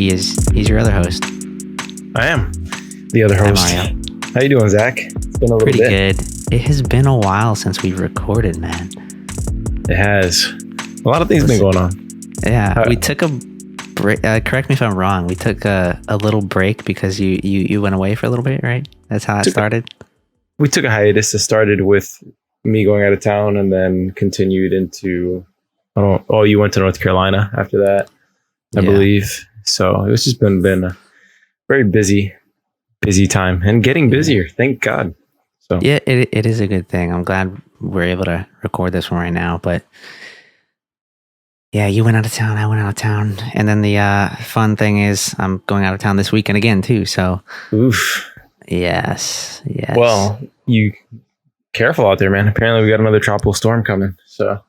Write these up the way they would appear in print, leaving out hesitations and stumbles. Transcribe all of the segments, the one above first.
He's your other host. I am the other host. Hi, Mario. How you doing, Zach? It's been a little Pretty bit. good. It has been a while since we've recorded, man. It has. A lot of things been going on. Yeah, we took a break. Correct me if I'm wrong. We took a little break because you went away for a little bit, right? That's how it started. We took a hiatus. It started with me going out of town and then continued into. You went to North Carolina after that, I believe. So it's just been a very busy time and getting busier. Thank God. So yeah, it is a good thing. I'm glad we're able to record this one right now. But yeah, you went out of town. I went out of town, and then the fun thing is I'm going out of town this weekend again too. So oof. Yes. Well, you careful out there, man. Apparently, we got another tropical storm coming. So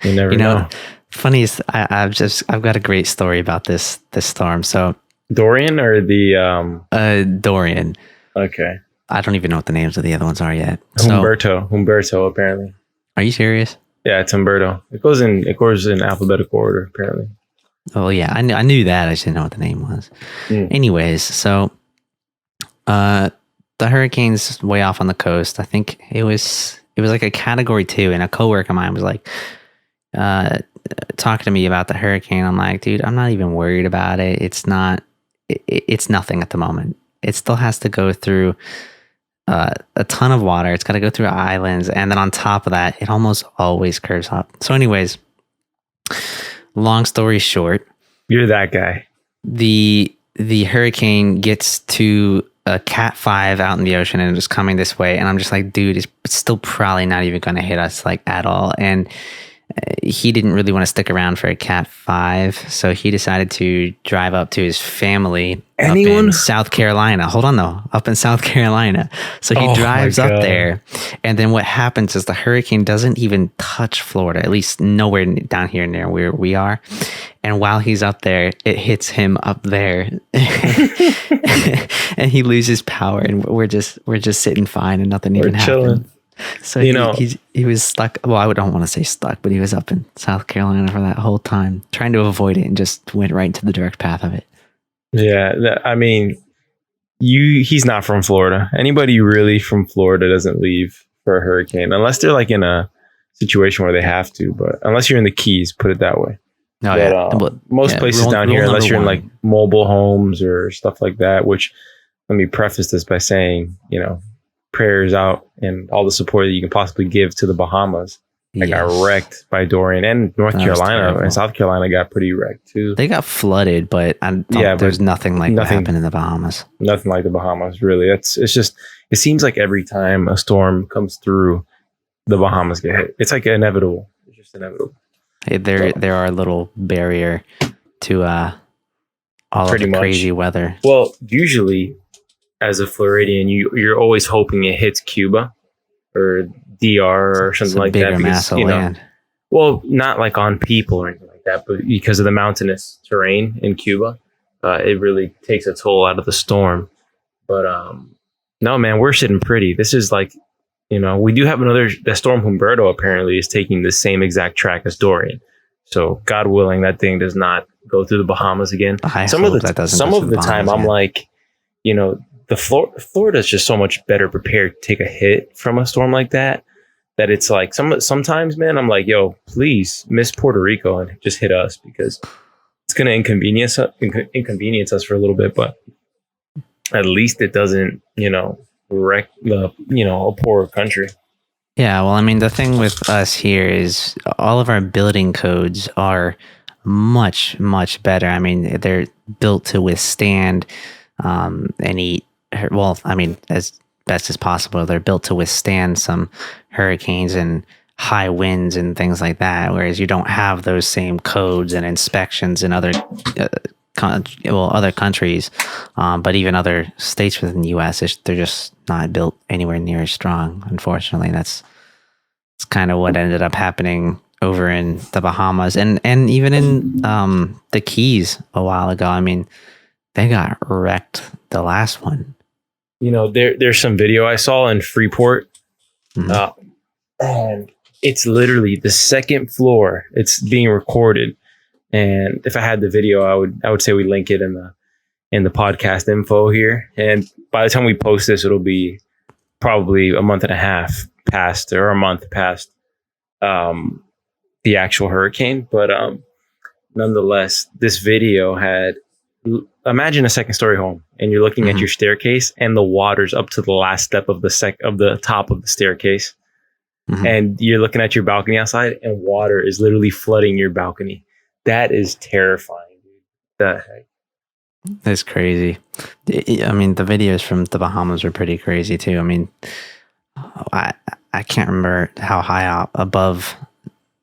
you never know. Funny is I've got a great story about this storm. So Dorian or the Dorian. Okay. I don't even know what the names of the other ones are yet. Humberto apparently. Are you serious? Yeah, it's Humberto. It goes in alphabetical order apparently. Oh yeah, I knew that. I just didn't know what the name was. Anyways, so the hurricane's way off on the coast. I think it was like a category 2, and a coworker of mine was like talking to me about the hurricane. I'm like, dude, I'm not even worried about it. It's nothing at the moment. It still has to go through a ton of water. It's got to go through islands, and then on top of that, it almost always curves up. So anyways, long story short, you're that guy. The hurricane gets to a Cat 5 out in the ocean, and it's coming this way, and I'm just like, dude, it's still probably not even going to hit us like at all. And he didn't really want to stick around for a Cat 5, so he decided to drive up to his family up in South Carolina. Hold on, though. Up in South Carolina. So he drives up there, and then what happens is the hurricane doesn't even touch Florida, at least nowhere down here near where we are. And while he's up there, it hits him up there, and he loses power, and we're just sitting fine, and nothing even happened. Chilling. So he was stuck. Well, I don't want to say stuck, but he was up in South Carolina for that whole time, trying to avoid it, and just went right into the direct path of it. Yeah, I mean, he's not from Florida. Anybody really from Florida doesn't leave for a hurricane unless they're like in a situation where they have to. But unless you're in the Keys, put it that way. Most places down here, unless you're in like mobile homes or stuff like that. Which, let me preface this by saying, prayers out and all the support that you can possibly give to the Bahamas that got wrecked by Dorian, and North Carolina and South Carolina got pretty wrecked too. They got flooded, but there's nothing like what happened in the Bahamas. Nothing like the Bahamas, really. It seems like every time a storm comes through, the Bahamas get hit. It's like inevitable. It's just inevitable. There are a little barrier to all of the crazy weather. Well, usually, as a Floridian, you're always hoping it hits Cuba or DR or something like that. Mass of land. Well, not like on people or anything like that, but because of the mountainous terrain in Cuba, it really takes a toll out of the storm. But no, man, we're sitting pretty. This is like, we do have the storm Humberto apparently is taking the same exact track as Dorian. So God willing, that thing does not go through the Bahamas again. Some of the time, I'm like, Florida is just so much better prepared to take a hit from a storm like that it's like sometimes, man, I'm like, yo, please miss Puerto Rico and just hit us, because it's going to inconvenience us for a little bit, but at least it doesn't, wreck a poorer country. Yeah, well, I mean, the thing with us here is all of our building codes are much, much better. I mean, they're built to withstand as best as possible. They're built to withstand some hurricanes and high winds and things like that, whereas you don't have those same codes and inspections in other countries, but even other states within the U.S. They're just not built anywhere near as strong. Unfortunately, that's kind of what ended up happening over in the Bahamas and even in the Keys a while ago. I mean, they got wrecked the last one. There's some video I saw in Freeport, and it's literally the second floor. It's being recorded. And if I had the video, I would say we link it in the podcast info here. And by the time we post this, it'll be probably a month and a half past, or a month past the actual hurricane. But nonetheless, this video had, imagine a second story home, and you're looking at your staircase, and the water's up to the last step of the top of the staircase. And you're looking at your balcony outside, and water is literally flooding your balcony. That is terrifying, dude. The heck? That's crazy. I mean, the videos from the Bahamas are pretty crazy too. I mean, I can't remember how high up above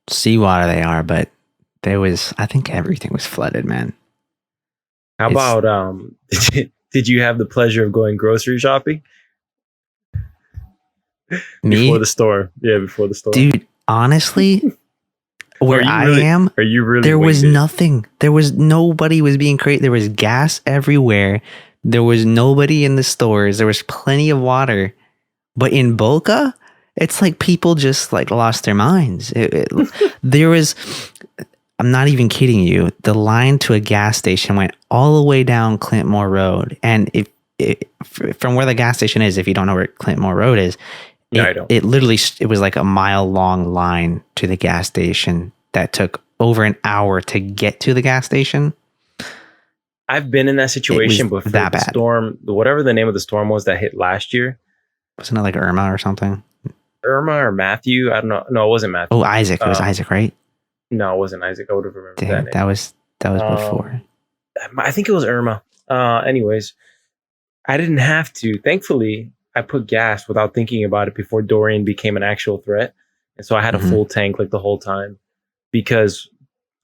seawater they are, but I think everything was flooded, man. How about did you have the pleasure of going grocery shopping? Me? Before the storm. Yeah, before the storm. Dude, honestly, where am, are you really there was winged it? nothing. Nobody was being crazy. There was gas everywhere. There was nobody in the stores. There was plenty of water. But in Boca, it's like people just like lost their minds. There was, I'm not even kidding you, the line to a gas station went all the way down Clintmore Road. And from where the gas station is, if you don't know where Clintmore Road is, I don't. It literally, it was like a mile long line to the gas station that took over an hour to get to the gas station. I've been in that situation, but for that the bad. storm, whatever the name of the storm was that hit last year. Wasn't it like Irma or something? Irma or Matthew? I don't know. No, it wasn't Matthew. Oh, Isaac. It was Isaac, right? No, it wasn't Isaac. I would have remembered that name. That was before. I think it was Irma. Anyways, I didn't have to. Thankfully, I put gas without thinking about it before Dorian became an actual threat. And so I had a full tank like the whole time, because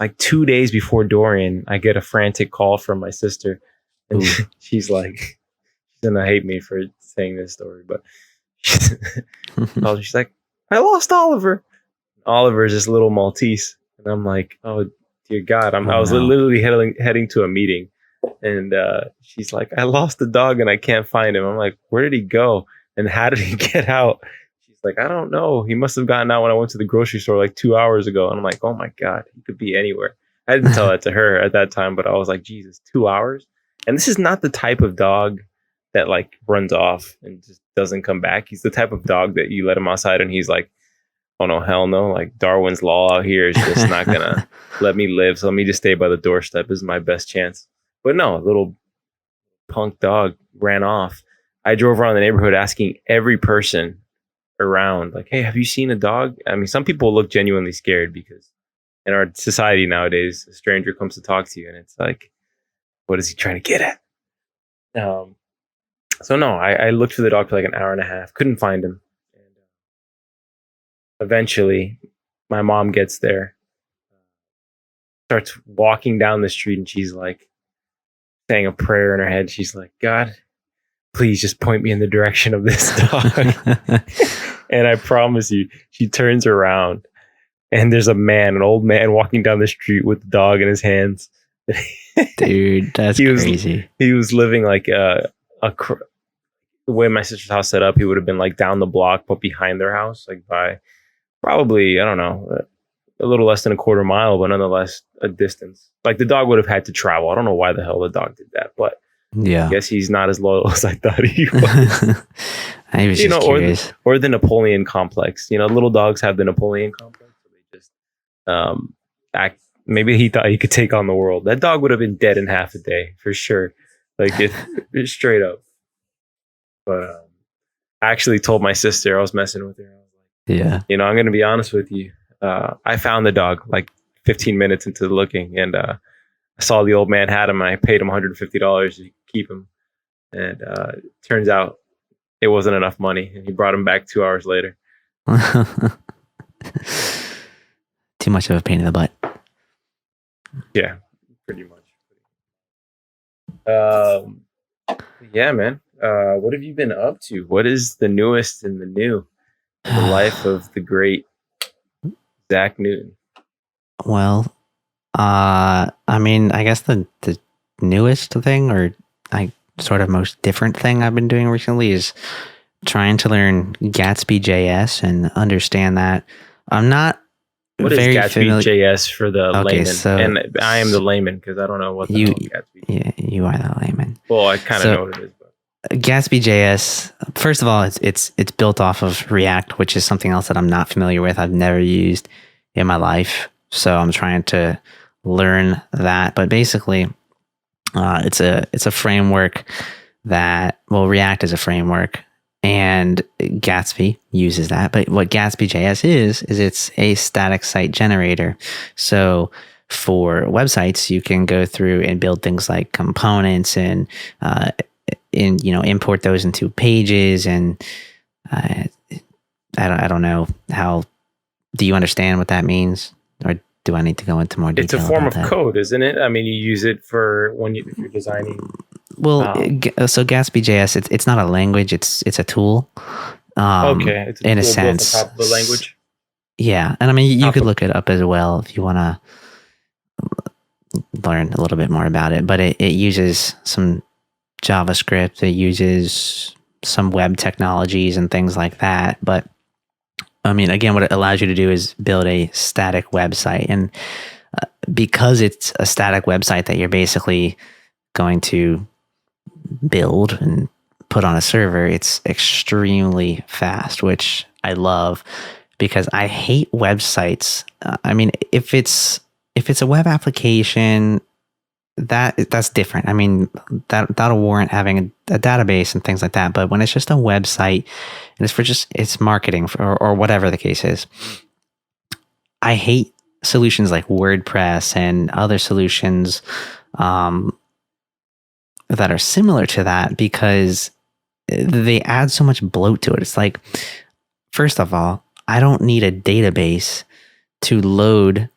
like 2 days before Dorian, I get a frantic call from my sister, and she's like, she's gonna hate me for saying this story, but she's like, I lost Oliver. Oliver is this little Maltese. And I'm like, oh dear God. I was literally heading to a meeting, and she's like, I lost the dog and I can't find him. I'm like, where did he go? And how did he get out? She's like, I don't know. He must have gotten out when I went to the grocery store like 2 hours ago. And I'm like, oh my God, he could be anywhere. I didn't tell that to her at that time, but I was like, Jesus, 2 hours? And this is not the type of dog that like runs off and just doesn't come back. He's the type of dog that you let him outside and he's like, oh no, hell no. Like Darwin's law out here is just not gonna let me live. So let me just stay by the doorstep is my best chance. But no, a little punk dog ran off. I drove around the neighborhood asking every person around, like, hey, have you seen a dog? I mean, some people look genuinely scared because in our society nowadays, a stranger comes to talk to you and it's like, what is he trying to get at? So no, I looked for the dog for like an hour and a half, couldn't find him. And eventually my mom gets there, starts walking down the street, and she's like saying a prayer in her head. She's like, God, please just point me in the direction of this dog. And I promise you, she turns around and there's an old man walking down the street with the dog in his hands. Dude, that's crazy. He was living like the way my sister's house set up. He would have been like down the block, but behind their house, like by probably, I don't know, a little less than a quarter mile, but nonetheless a distance. Like the dog would have had to travel. I don't know why the hell the dog did that, but yeah, I guess he's not as loyal as I thought he was. I was just curious. Or the Napoleon complex. You know, little dogs have the Napoleon complex. So they just act. Maybe he thought he could take on the world. That dog would have been dead in half a day for sure. Like it straight up. But I actually told my sister, I was messing with her. I was like, yeah, you know, I'm going to be honest with you. I found the dog like 15 minutes into looking, and I saw the old man had him. And I paid him $150 to keep him. And it turns out it wasn't enough money. And he brought him back 2 hours later. Too much of a pain in the butt. Yeah, pretty much. Yeah, man. What have you been up to? What is the newest in the new in the life of the great Zach Newton? Well, I mean, I guess the newest thing, or sort of most different thing I've been doing recently is trying to learn Gatsby JS and understand that. I'm not What is very Gatsby familiar. JS for the Okay, layman? so And I am the layman because I don't know what the you, hell Gatsby. yeah, you are the layman. Well, I kind of So know what it is. But. Gatsby JS, first of all, it's built off of React, which is something else that I'm not familiar with. I've never used in my life, so I'm trying to learn that. But basically, it's a framework that, well, React is a framework, and Gatsby uses that. But what Gatsby JS is it's a static site generator. So for websites, you can go through and build things like components and import those into pages. And I don't know how. Do you understand what that means, or do I need to go into more detail? It's a form of that? code, isn't it? I mean, you use it for if you're designing. Well, so Gatsby JS, it's not a language; it's a tool. Okay, it's a in tool a sense, built on top of the language. Yeah, and I mean, you could look it up as well if you want to learn a little bit more about it. But it uses some JavaScript. It uses some web technologies and things like that. But I mean, again, what it allows you to do is build a static website, and because it's a static website that you're basically going to build and put on a server, it's extremely fast, which I love because I hate websites. I mean, if it's a web application, that's different. I mean, that'll warrant having a database and things like that. But when it's just a website and it's marketing or whatever the case is, I hate solutions like WordPress and other solutions that are similar to that because they add so much bloat to it. It's like, first of all, I don't need a database to load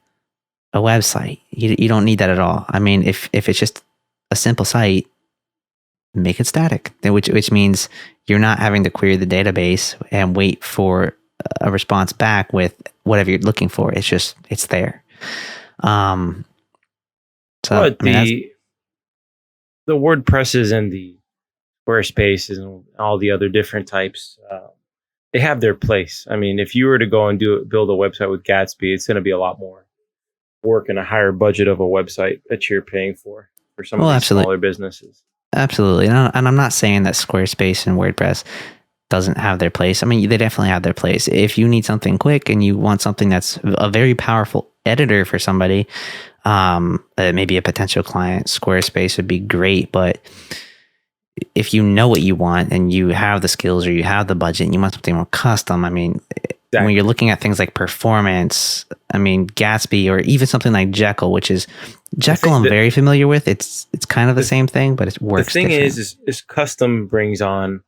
a website. You don't need that at all. I mean, if it's just a simple site, make it static, which means you're not having to query the database and wait for a response back with whatever you're looking for. It's there. So But I mean, the WordPresses and the Squarespaces and all the other different types, they have their place. I mean, if you were to go and build a website with Gatsby, it's going to be a lot more work and a higher budget of a website that you're paying for some of these smaller businesses. Absolutely. And I'm not saying that Squarespace and WordPress doesn't have their place. I mean, they definitely have their place. If you need something quick and you want something that's a very powerful editor for somebody, maybe a potential client, Squarespace would be great. But if you know what you want and you have the skills or you have the budget and you want something more custom, I mean, when you're looking at things like performance, I mean, Gatsby or even something like Jekyll, which is Jekyll I'm very familiar with. It's kind of the same thing, but it works. The thing is custom brings on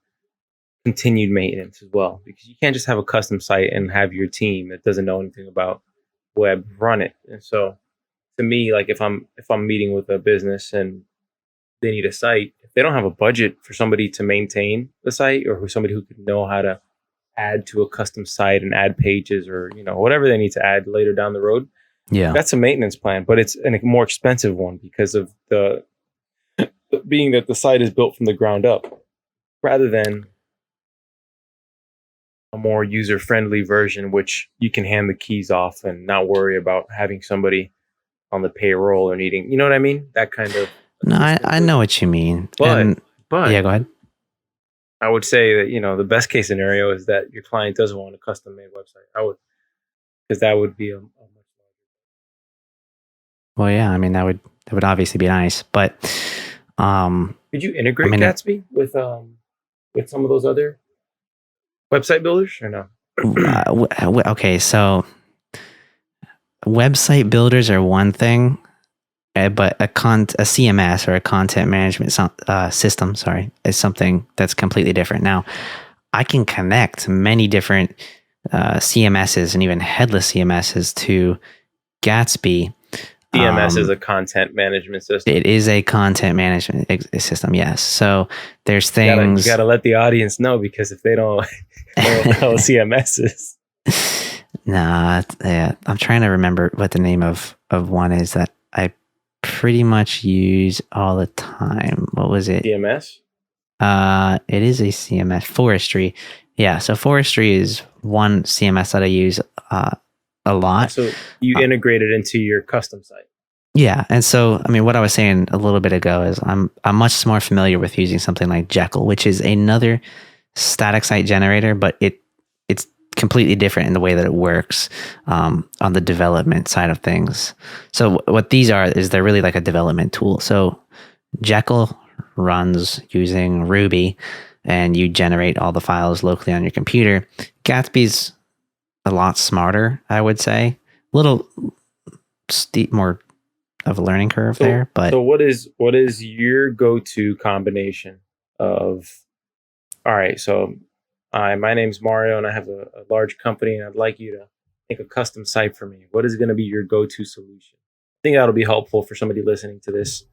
continued maintenance as well, because you can't just have a custom site and have your team that doesn't know anything about web run it. And so to me, like if I'm meeting with a business and they need a site, if they don't have a budget for somebody to maintain the site or somebody who could know how to add to a custom site and add pages or whatever they need to add later down the road, that's a maintenance plan, but it's a more expensive one because of the being that the site is built from the ground up rather than a more user-friendly version, which you can hand the keys off and not worry about having somebody on the payroll or needing, you know what I mean? That kind of. No, I know what you mean. But yeah, go ahead. I would say that, the best case scenario is that your client doesn't want a custom made website. Because that would be a much larger. Well, yeah, I mean, that would obviously be nice, but could you integrate Gatsby with some of those other website builders or no? Okay, so website builders are one thing, but a CMS or a content management system, is something that's completely different. Now, I can connect many different CMSs and even headless CMSs to Gatsby. CMS is a content management system. It is a content management system, yes. So there's things... You got to let the audience know, because if they don't know what the hell CMS is. Nah, yeah, I'm trying to remember what the name of one is that I pretty much use all the time. What was it? CMS? It is a CMS. Forestry. Yeah, so Forestry is one CMS that I use a a lot. So you integrate it into your custom site. Yeah. And so, I mean, what I was saying a little bit ago is I'm much more familiar with using something like Jekyll, which is another static site generator, but it's completely different in the way that it works on the development side of things. So what these are is they're really like a development tool. So Jekyll runs using Ruby, and you generate all the files locally on your computer. Gatsby's a lot smarter, I would say. A little steep, more of a learning curve there. But so what is your go-to combination of? All right, so my name's Mario, and I have a large company, and I'd like you to make a custom site for me. What is going to be your go-to solution? I think that'll be helpful for somebody listening to this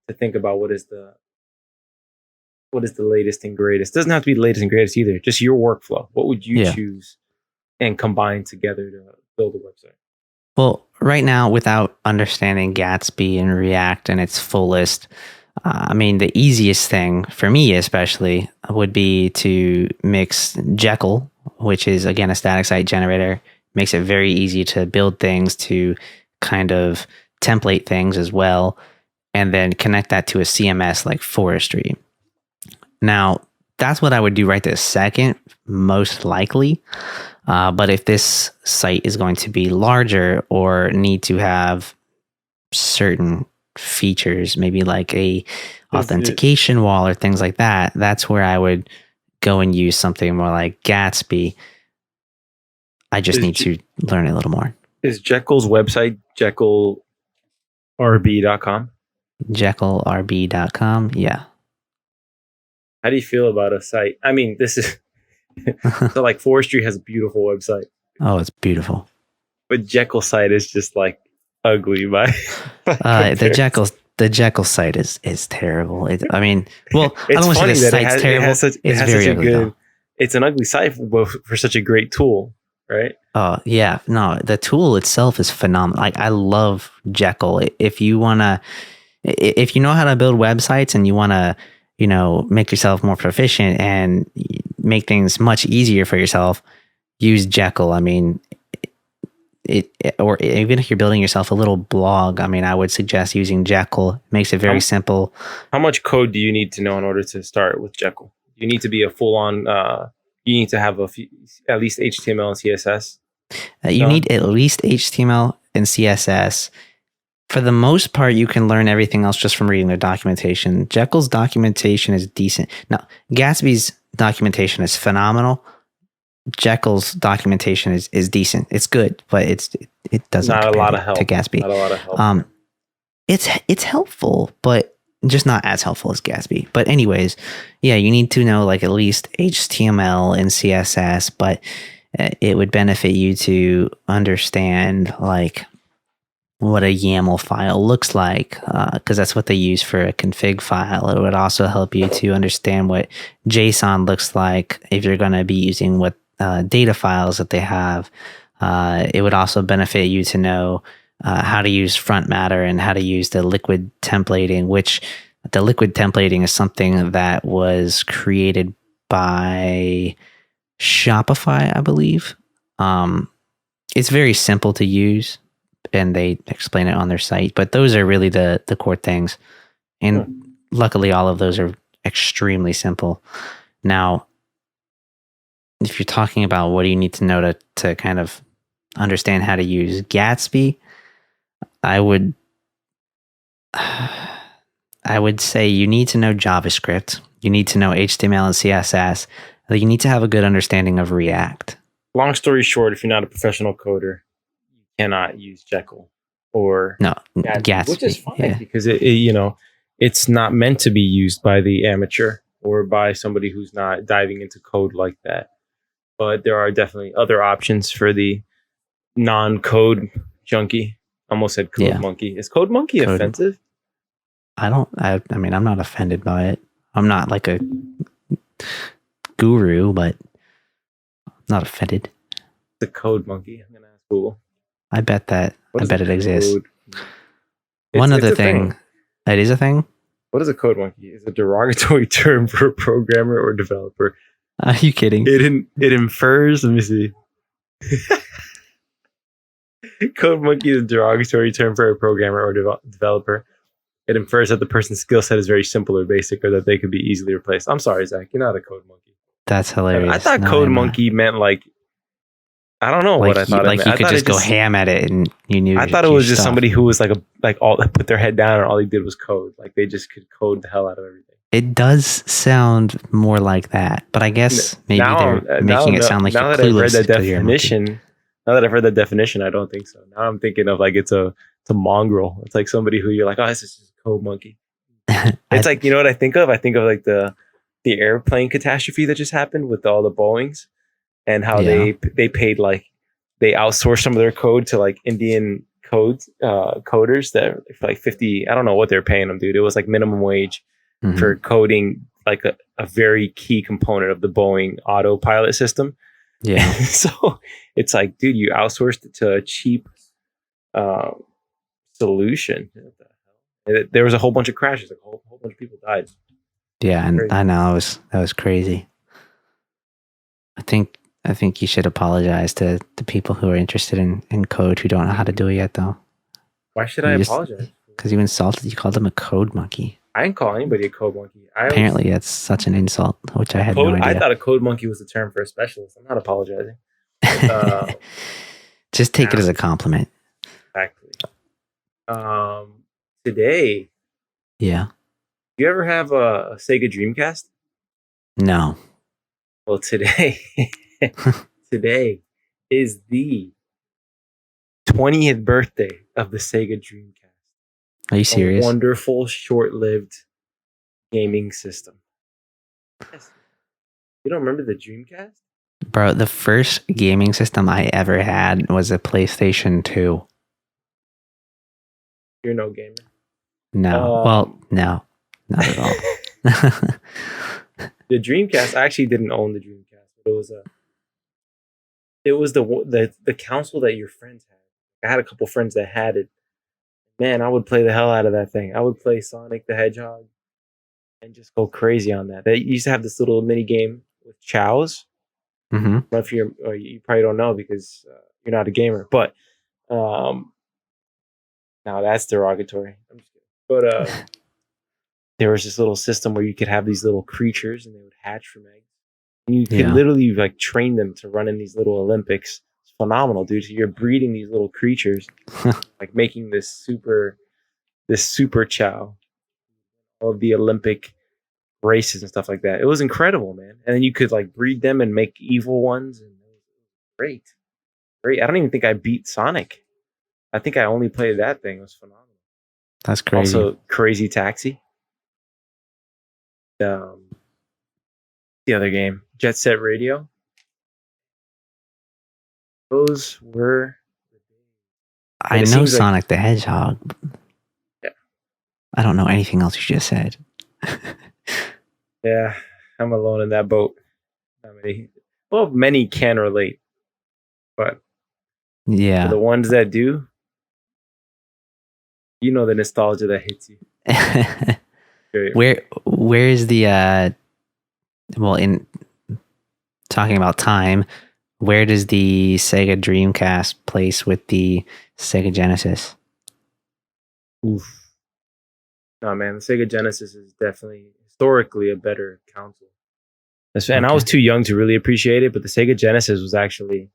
to think about what is the latest and greatest. It doesn't have to be the latest and greatest either. Just your workflow. What would you choose and combine together to build a website? Well, right now, without understanding Gatsby and React and its fullest, I mean, the easiest thing for me, especially, would be to mix Jekyll, which is, again, a static site generator. Makes it very easy to build things, to kind of template things as well, and then connect that to a CMS like Forestry. Now, that's what I would do right this second, most likely. But if this site is going to be larger or need to have certain features, maybe like a authentication wall or things like that, that's where I would go and use something more like Gatsby. I just need to learn it a little more. Is Jekyll's website JekyllRB.com? JekyllRB.com, yeah. How do you feel about a site? I mean, this is so like Forestry has a beautiful website. Oh, it's beautiful. But Jekyll site is just like ugly by the Jekyll site is terrible. I mean, well, I don't want to say the site's terrible. It's very ugly. It's an ugly site for such a great tool, right? Oh yeah, no, the tool itself is phenomenal. Like I love Jekyll. If you know how to build websites and you wanna, make yourself more proficient and make things much easier for yourself, use Jekyll. I mean, or even if you're building yourself a little blog, I mean, I would suggest using Jekyll. It makes it very simple. How much code do you need to know in order to start with Jekyll? You need to be a full-on. You need to have at least HTML and CSS. You need at least HTML and CSS. For the most part, you can learn everything else just from reading their documentation. Jekyll's documentation is decent. Now, Gatsby's documentation is phenomenal. Jekyll's documentation is decent. It's good, but it doesn't not a lot of help to Gatsby. Not a lot of help. It's helpful, but just not as helpful as Gatsby. But anyways, yeah, you need to know like at least HTML and CSS, but it would benefit you to understand like what a YAML file looks like, because that's what they use for a config file. It would also help you to understand what JSON looks like if you're going to be using what data files that they have. It would also benefit you to know how to use front matter and how to use the liquid templating, which the liquid templating is something that was created by Shopify, I believe. It's very simple to use, and they explain it on their site, but those are really the core things. And luckily all of those are extremely simple. Now, if you're talking about what do you need to know to kind of understand how to use Gatsby, I would say you need to know JavaScript. You need to know HTML and CSS. You need to have a good understanding of React. Long story short, if you're not a professional coder, cannot use Jekyll or Gatsby, which is fine because it's not meant to be used by the amateur or by somebody who's not diving into code like that. But there are definitely other options for the non-code junkie. Almost said code monkey. Is code monkey offensive? I mean, I'm not offended by it. I'm not like a guru, but I'm not offended. The code monkey. I'm gonna ask Google. I bet it exists. One other thing. It is a thing? What is a code monkey? Is a derogatory term for a programmer or developer. Are you kidding? It infers, let me see. Code monkey is a derogatory term for a programmer or developer. It infers that the person's skill set is very simple or basic, or that they could be easily replaced. I'm sorry, Zach. You're not a code monkey. That's I hilarious. thought No, code I'm not. monkey meant like I don't know what I thought it meant. You I could thought just it go just ham at it and you knew. I thought it your was just stuff. somebody who was like all put their head down and all he did was code. Like they just could code the hell out of everything. It does sound more like that, but I guess maybe Now, they're making it sound like now you're that I've read clueless that because you're a monkey. definition. Now that I've read that definition, I don't think so. Now I'm thinking of like it's a mongrel. It's like somebody who you're like, oh, this is just a code monkey. It's like, you know what I think of? I think of like the airplane catastrophe that just happened with all the Boeings and how they paid like they outsourced some of their code to like Indian coders that for like 50. I don't know what they're paying them, dude. It was like minimum wage for coding like a very key component of the Boeing autopilot system. Yeah. So it's like, dude, you outsourced it to a cheap solution. There was a whole bunch of crashes. Like a whole bunch of people died. Yeah, and I know that was crazy. I think you should apologize to the people who are interested in code who don't know how to do it yet, though. Why should I apologize? Because you called them a code monkey. I didn't call anybody a code monkey. Apparently, that's such an insult, which I had no idea. I thought a code monkey was a term for a specialist. I'm not apologizing. Just take it as a compliment. Exactly. Today. Yeah. Do you ever have a Sega Dreamcast? No. Well, today is the 20th birthday of the Sega Dreamcast. Are you serious? A wonderful, short-lived gaming system. Yes. You don't remember the Dreamcast? Bro, the first gaming system I ever had was a PlayStation 2. You're no gamer. No. Well, no. Not at all. The Dreamcast, I actually didn't own the Dreamcast, but it was the console that your friends had. I had a couple friends that had it. Man, I would play the hell out of that thing. I would play Sonic the Hedgehog and just go crazy on that. They used to have this little mini game with chows. Mm-hmm. If you probably don't know because you're not a gamer, but now that's derogatory. I'm just kidding. But there was this little system where you could have these little creatures and they would hatch from eggs. And you could literally like train them to run in these little Olympics. It's phenomenal, dude. So you're breeding these little creatures, like making this super chow of the Olympic races and stuff like that. It was incredible, man. And then you could like breed them and make evil ones. And it was great. I don't even think I beat Sonic. I think I only played that thing. It was phenomenal. That's crazy. Also, Crazy Taxi. The other game, Jet Set Radio. Those were. I know Sonic the Hedgehog. Yeah. I don't know anything else you just said. Yeah, I'm alone in that boat. Many can relate, but yeah, for the ones that do, you know the nostalgia that hits you. Where is the well, in talking about time, where does the Sega Dreamcast place with the Sega Genesis? Oof. No, man, the Sega Genesis is definitely historically a better console. And I was too young to really appreciate it, but the Sega Genesis was actually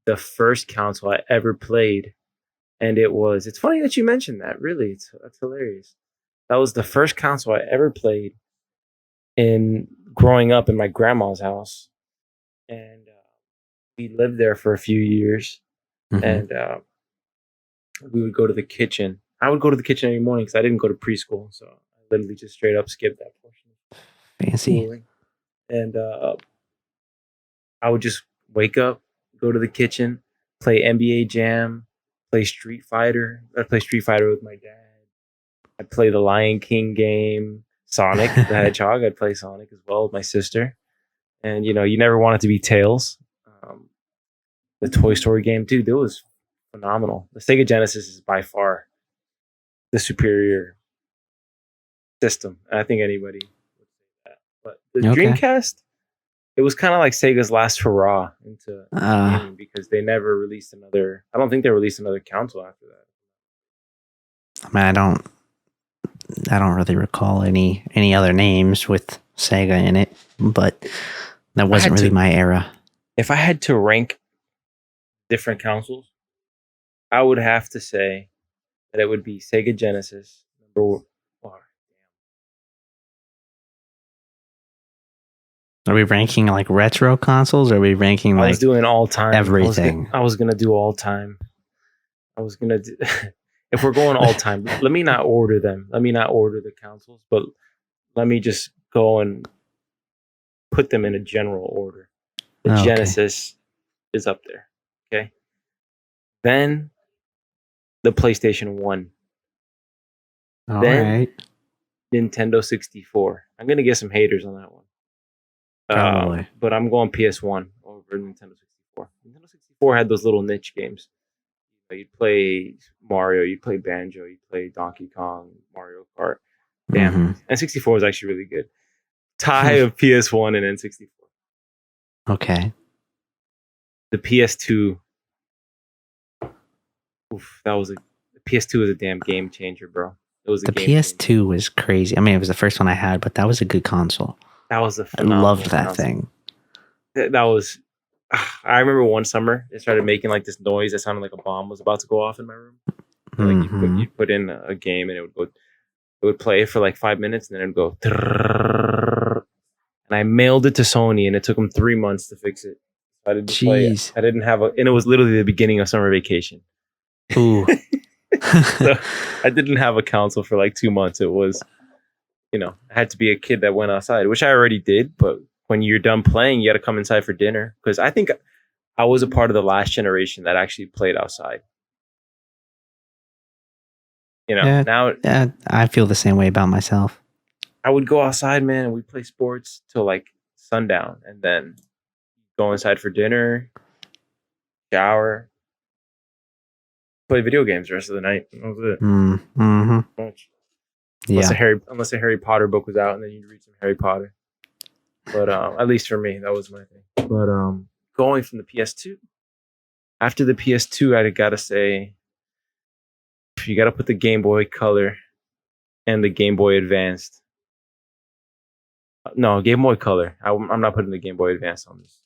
the first console I ever played. And it's funny that you mentioned that, really. That's hilarious. That was the first console I ever played in growing up in my grandma's house. And we lived there for a few years. Mm-hmm. And we would go to the kitchen. I would go to the kitchen every morning because I didn't go to preschool. So I literally just straight up skipped that portion. Fancy. Schooling. And I would just wake up, go to the kitchen, play NBA Jam, play Street Fighter. I'd play Street Fighter with my dad. I'd play the Lion King game, Sonic the Hedgehog. I'd play Sonic as well with my sister. And, you never want it to be Tails. The Toy Story game, dude, it was phenomenal. The Sega Genesis is by far the superior system. I think anybody would say that. But the Dreamcast, it was kind of like Sega's last hurrah into Uh, gaming because they never released another. I don't think they released another console after that. I mean, I don't really recall any other names with Sega in it, but that wasn't really my era. If I had to rank different consoles, I would have to say that it would be Sega Genesis number one. Are we ranking like retro consoles? Or are we ranking I like was doing all time everything? I was gonna do all time. I was gonna do. If we're going all time, let me not order them. Let me not order the consoles, but let me just go and put them in a general order. The Okay. Genesis is up there. Okay. Then the PlayStation 1. All Then right. Nintendo 64. I'm gonna get some haters on that one. Probably. But I'm going PS1 over Nintendo 64. Nintendo 64 had those little niche games. You'd play Mario, you'd play Banjo, you'd play Donkey Kong, Mario Kart. Damn. N64 was actually really good. Tie of PS1 and N64. Okay. The PS2. Oof, the PS2 was a damn game changer, bro. It was the PS2 was crazy. I mean, it was the first one I had, but that was a good console. That was a I loved that console. Thing. That was. I remember one summer it started making like this noise that sounded like a bomb was about to go off in my room. Like you put in a game and it would play for like 5 minutes and then it would go. And I mailed it to Sony and it took them 3 months to fix it. I didn't play it. I didn't have and it was literally the beginning of summer vacation. Ooh. So I didn't have a console for like 2 months. It was, I had to be a kid that went outside, which I already did. But when you're done playing, you got to come inside for dinner. Because I think I was a part of the last generation that actually played outside. Now I feel the same way about myself. I would go outside, man, and we'd play sports till like sundown, and then go inside for dinner, shower, play video games the rest of the night. That was it. Mm-hmm. Unless a Harry Potter book was out, and then you'd read some Harry Potter. But at least for me, that was my thing. But going from the PS2, after the PS2, I gotta say, you gotta put the Game Boy Color and the Game Boy Advanced. No, Game Boy Color. I'm not putting the Game Boy Advance on this.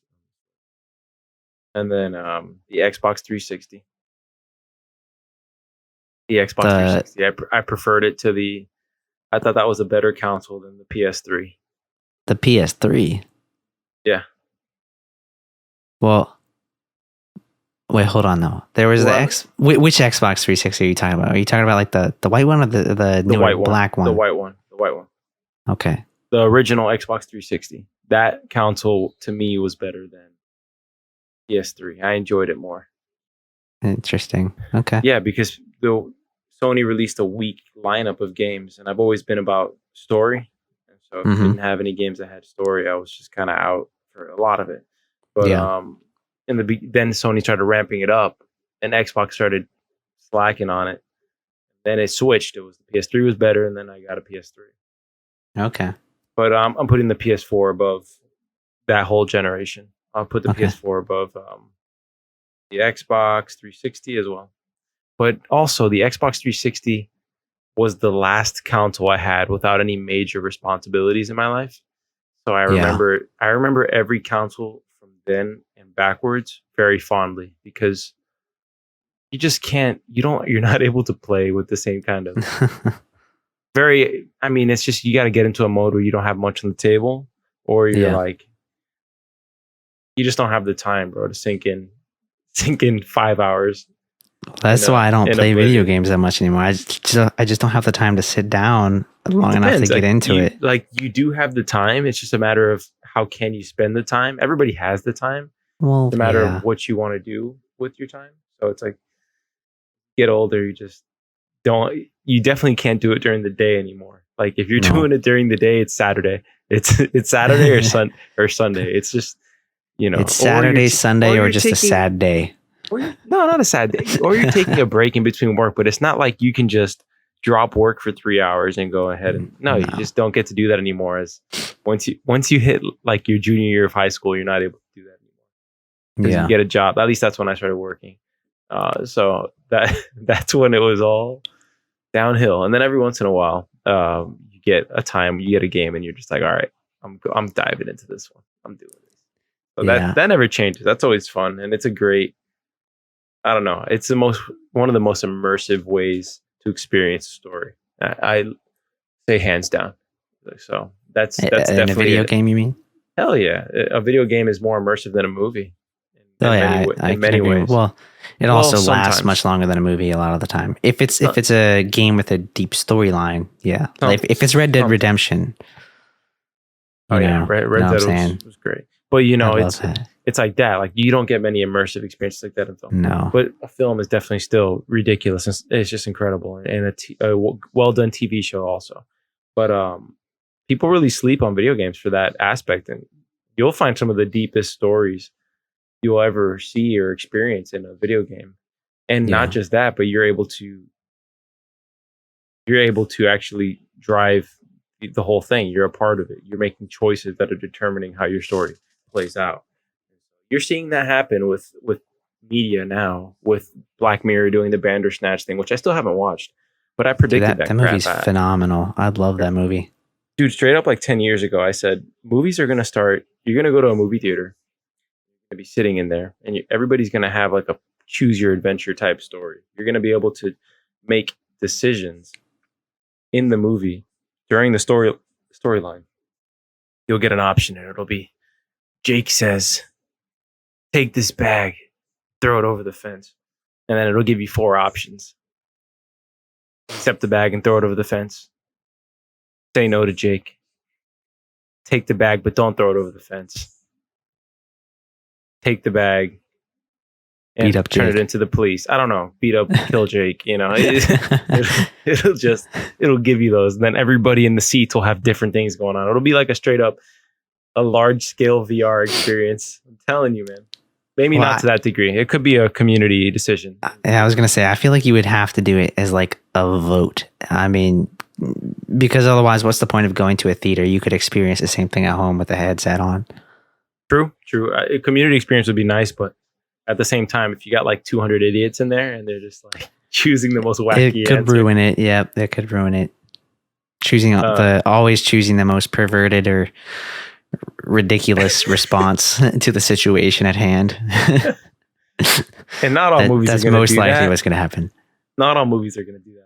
And then the Xbox 360. The Xbox 360. I preferred it to the. I thought that was a better console than the PS3. The PS3. Yeah. Well, wait, hold on though. There was which Xbox 360 are you talking about? Are you talking about like the white one or the newer black one? The white one. The white one. Okay. The original Xbox 360. That console to me was better than PS3. I enjoyed it more. Interesting. Okay. Yeah, because the Sony released a weak lineup of games, and I've always been about story. And so if you didn't have any games that had story, I was just kind of out for a lot of it. But then Sony started ramping it up, and Xbox started slacking on it. Then it switched. It was the PS3 was better, and then I got a PS3. Okay. But I'm putting the PS4 above that whole generation. I'll put the PS4 above the Xbox 360 as well. But also, the Xbox 360 was the last console I had without any major responsibilities in my life. So I remember every console from then and backwards very fondly because you just can't. You're not able to play with the same kind of. It's just you got to get into a mode where you don't have much on the table, or you're like, you just don't have the time, bro, to sink in 5 hours. That's why I don't play video games that much anymore. I just don't have the time to sit down long enough to get into it. Like you do have the time. It's just a matter of how can you spend the time. Everybody has the time. Well, it's a matter of what you want to do with your time. So it's like, get older, you just don't. You definitely can't do it during the day anymore. Like if you're doing it during the day, it's Saturday. It's Saturday or Sunday. It's just it's Saturday, Sunday, or just a sad day. No, not a sad day. Or you're taking a break in between work, but it's not like you can just drop work for 3 hours and go ahead and you just don't get to do that anymore as Once you hit like your junior year of high school, you're not able to do that anymore because you get a job. At least that's when I started working. So that's when it was all downhill. And then every once in a while, you get a game, and you're just like, all right, I'm diving into this one. I'm doing this. So that never changes. That's always fun, and it's a great. I don't know. It's one of the most immersive ways to experience a story. I say hands down. So that's definitely in a video game. You mean? Hell yeah! A video game is more immersive than a movie. In many ways. Well, it also lasts much longer than a movie a lot of the time. If it's a game with a deep storyline, yeah. Like if it's Red Dead Redemption. Red Dead was great. But it's like that. Like you don't get many immersive experiences like that in film. No. But a film is definitely still ridiculous. It's just incredible, and a well done TV show also. But people really sleep on video games for that aspect, and you'll find some of the deepest stories you'll ever see or experience in a video game. And not just that, but you're able to actually drive the whole thing. You're a part of it. You're making choices that are determining how your story plays out. You're seeing that happen with media now, with Black Mirror doing the Bandersnatch thing, which I still haven't watched, but I predicted that movie's phenomenal. I'd love that movie. Dude, straight up like 10 years ago, I said, movies are going to start, you're going to go to a movie theater, you're going to be sitting in there, and everybody's going to have like a choose your adventure type story. You're going to be able to make decisions in the movie during the storyline. You'll get an option, and it'll be, Jake says, take this bag, throw it over the fence. And then it'll give you 4 options. Accept the bag and throw it over the fence. Say no to Jake. Take the bag, but don't throw it over the fence. Take the bag and beat up turn Jake. It into the police. I don't know. Beat up, kill Jake. It'll give you those. And then everybody in the seats will have different things going on. It'll be like a large scale VR experience. I'm telling you, man. Maybe not to that degree. It could be a community decision. I was going to say, I feel like you would have to do it as like a vote. I mean, because otherwise, what's the point of going to a theater? You could experience the same thing at home with the headset on. True. A community experience would be nice, but at the same time, if you got like 200 idiots in there and they're just like choosing the most wacky it could answer. ruin it. Yep, it could ruin it. Always choosing the most perverted or ridiculous response to the situation at hand. And not all movies that's are gonna most do likely that. what's going to happen. Not all movies are going to do that.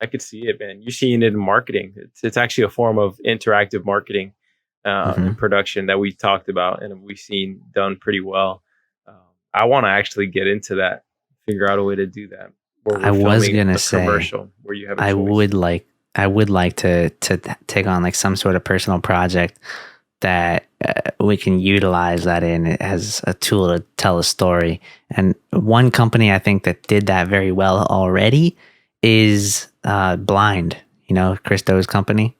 I could see it, man. You're seeing it in marketing. It's actually a form of interactive marketing and production that we talked about and we've seen done pretty well. I want to actually get into that, figure out a way to do that. I was going to say, commercial where you have a I choice. would like to take on like some sort of personal project that we can utilize that in as a tool to tell a story. And one company I think that did that very well already is Blind. Chris Doe's company.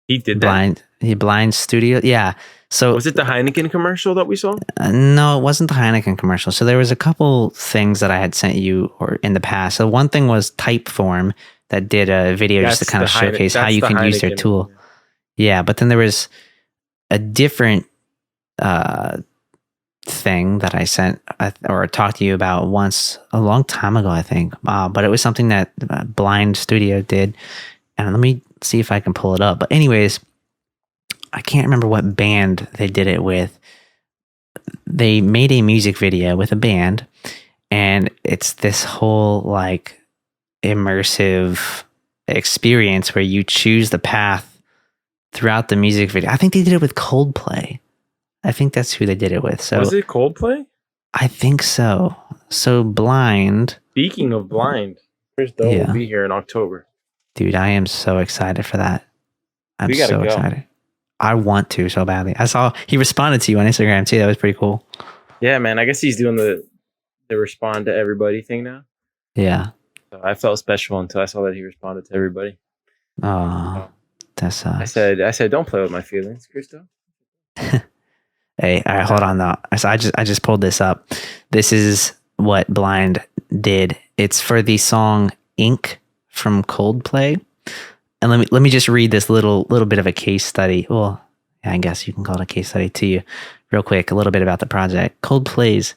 He did that. Blind Studio. Yeah. So was it the Heineken commercial that we saw? No, it wasn't the Heineken commercial. So there was a couple things that I had sent you or in the past. So one thing was Typeform that did a video just to kind of showcase how you can use their tool. Yeah, but then there was a different thing that I sent or talked to you about once a long time ago, I think. But it was something that Blind Studio did. And let me see if I can pull it up. But anyways, I can't remember what band they did it with. They made a music video with a band, and it's this whole like immersive experience where you choose the path throughout the music video. I think they did it with Coldplay. I think that's who they did it with. So was it Coldplay? I think so. So Blind. Speaking of Blind, Chris Doe will be here in October. Dude, I am so excited for that. I'm so excited. I want to so badly. I saw he responded to you on Instagram too. That was pretty cool. Yeah, man. I guess he's doing the respond to everybody thing now. Yeah. So I felt special until I saw that he responded to everybody. Oh, that sucks. I said, don't play with my feelings, Christo. Hey, all right, hold on though. So I just pulled this up. This is what Blind did. It's for the song Ink from Coldplay. And let me just read this little bit of a case study. Well, yeah, I guess you can call it a case study to you, real quick. A little bit about the project. Coldplay's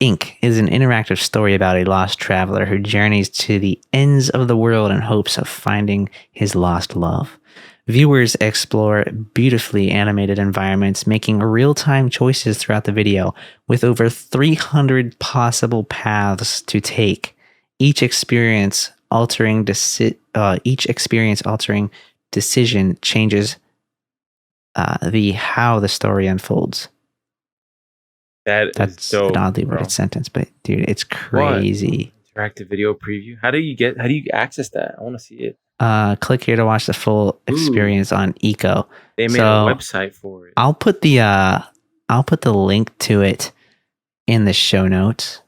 Inc. is an interactive story about a lost traveler who journeys to the ends of the world in hopes of finding his lost love. Viewers explore beautifully animated environments, making real-time choices throughout the video, with over 300 possible paths to take. Each experience altering decision changes the how the story unfolds. That's dope, an oddly bro. worded sentence, but dude, it's crazy. What? Interactive video preview. How do you access that? I want to see it. Click here to watch the full experience on Eco. They made a website for it. I'll put the link to it in the show notes.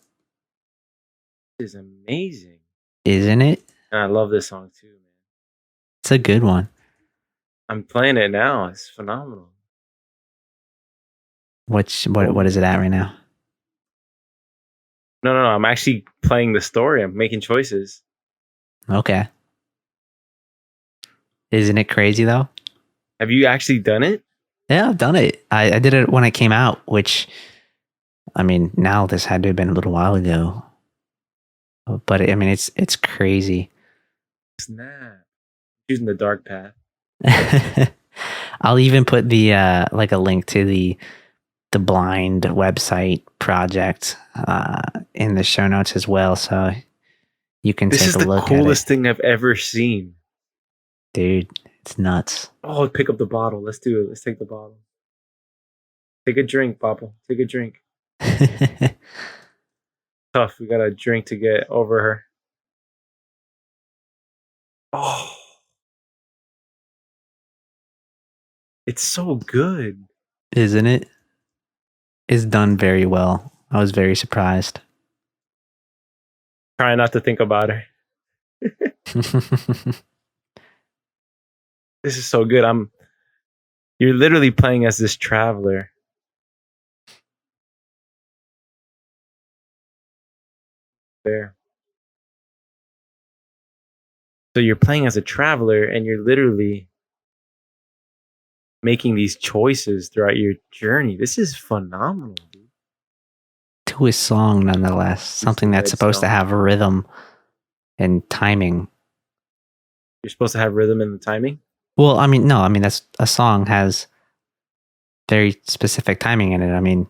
This is amazing, isn't it? And I love this song too, man. It's a good one. I'm playing it now. It's phenomenal. What is it at right now? No. I'm actually playing the story. I'm making choices. Okay. Isn't it crazy though? Have you actually done it? Yeah, I've done it. I did it when it came out, which, I mean, now this had to have been a little while ago. But I mean, it's crazy. Snap. Choosing the dark path. I'll even put the like a link to the blind website project in the show notes as well, so you can take a look at it. This is the coolest thing I've ever seen. Dude, it's nuts. Oh, pick up the bottle. Let's do it. Let's take the bottle. Take a drink, Papa. Take a drink. Tough. We got a drink to get over her. Oh. It's so good. Isn't it? It's done very well. I was very surprised. Try not to think about her. This is so good. You're literally playing as this traveler. There. So you're playing as a traveler and you're literally making these choices throughout your journey. This is phenomenal, dude. To a song, nonetheless. Something that's supposed to have rhythm and timing. You're supposed to have rhythm and timing? Well, I mean, no. I mean, that's a song has very specific timing in it. I mean,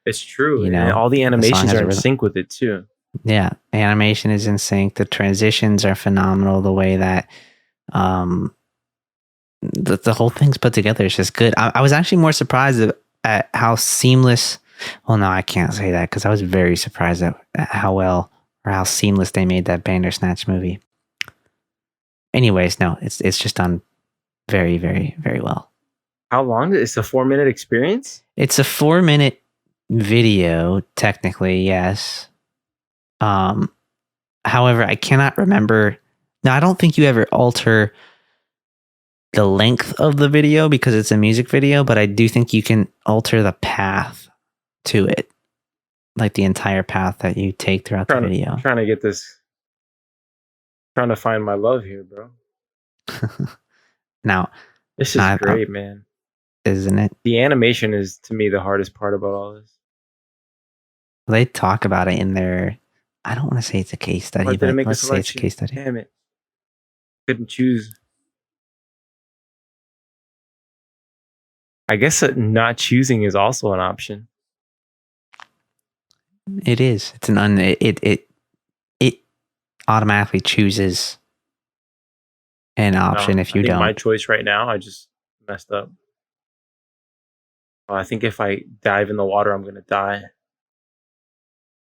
it's true. You know, and all the animations are in sync with it too. Yeah, animation is in sync. The transitions are phenomenal. The way that the whole thing's put together is just good. I was actually more surprised at how seamless. Well, no, I can't say that because I was very surprised at how well or how seamless they made that Bandersnatch movie. Anyways, no, it's just done very, very, very well. How long? It's a 4-minute experience? It's a 4-minute video, technically, yes. However, I cannot remember. No, I don't think you ever alter the length of the video because it's a music video, but I do think you can alter the path to it, like the entire path that you take throughout the video. I'm trying to get this. Trying to find my love here, bro. Now, this is great, man. Isn't it? The animation is, to me, the hardest part about all this. They talk about it in their. I don't want to say it's a case study, but let's say it's a case study. Damn it. Couldn't choose. I guess not choosing is also an option. It is. It's it automatically chooses an option if you don't. My choice right now, I just messed up. I think if I dive in the water, I'm gonna die.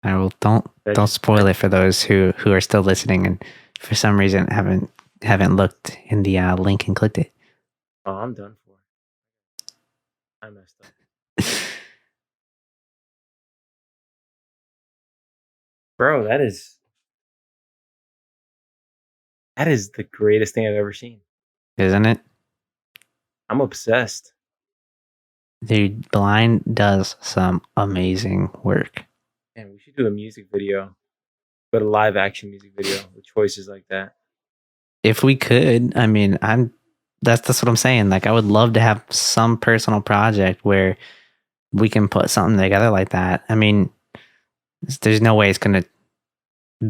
I will don't spoil it for those who are still listening and for some reason haven't looked in the link and clicked it. Oh, I'm done for. I messed up. Bro, that is the greatest thing I've ever seen. Isn't it? I'm obsessed. Dude, Blind does some amazing work. Man, we should do a music video, but a live action music video with choices like that. if we could, I mean, that's what I'm saying. Like, I would love to have some personal project where we can put something together like that. I mean, there's no way it's going to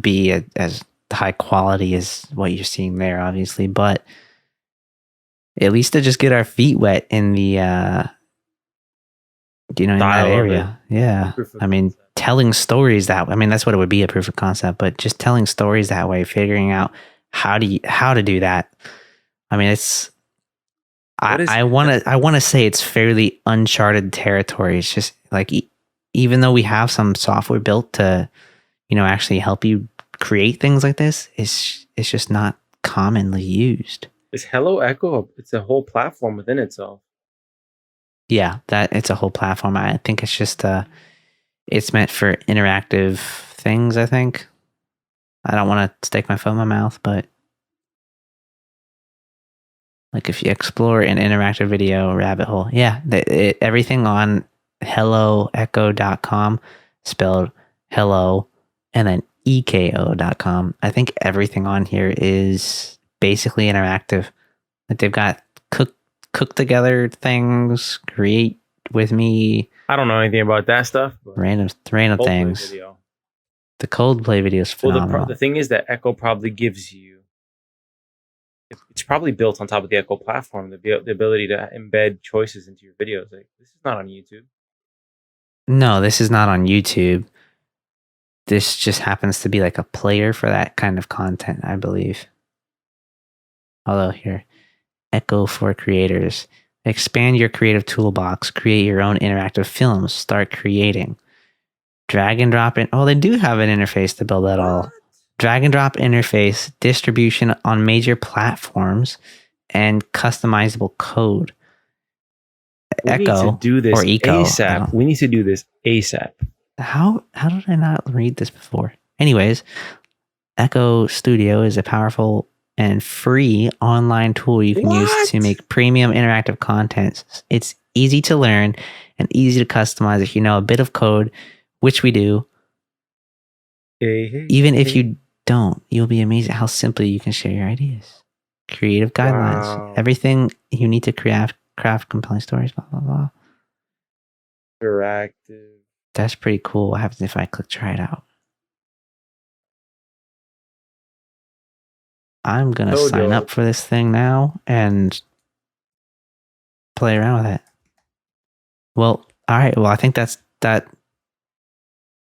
be as high quality as what you're seeing there, obviously, but at least to just get our feet wet in the, in that Style of area. Yeah. Proof of I mean, concept. telling stories that way. I mean, that's what it would be, a proof of concept, but just telling stories that way, figuring out how to do that. I mean, it's, What is I want to say it's fairly uncharted territory. It's just like, even though we have some software built to, actually help you create things like this, it's just not commonly used. is Hello Echo? It's a whole platform within itself. Yeah, that it's a whole platform. I think it's just it's meant for interactive things, I think. I don't want to stick my foot in my mouth, but like if you explore an interactive video rabbit hole, yeah, everything on helloecho.com, spelled hello and then eko.com. I think everything on here is basically interactive. Like they've got cook together things, create with me. I don't know anything about that stuff. But Random Coldplay things. video. The Coldplay video is phenomenal. Well, the thing is that Echo probably gives you. It's probably built on top of the Echo platform, the ability to embed choices into your videos. Like this is not on YouTube. No, this is not on YouTube. This just happens to be like a player for that kind of content, I believe. Although here, Echo for creators. Expand your creative toolbox. Create your own interactive films. Start creating. Drag and drop in. Oh, they do have an interface to build that all. Drag and drop interface, distribution on major platforms, and customizable code. We need to do this or Eco. ASAP. We need to do this ASAP. How did I not read this before? Anyways, Echo Studio is a powerful and free online tool you can use to make premium interactive content. It's easy to learn and easy to customize if you know a bit of code, which we do. Even if you don't, you'll be amazed at how simply you can share your ideas. Creative guidelines. Wow. Everything you need to craft compelling stories, blah, blah, blah. Interactive. That's pretty cool. What happens if I click try it out? I'm going to sign up for this thing now and play around with it. Well, all right. Well, I think that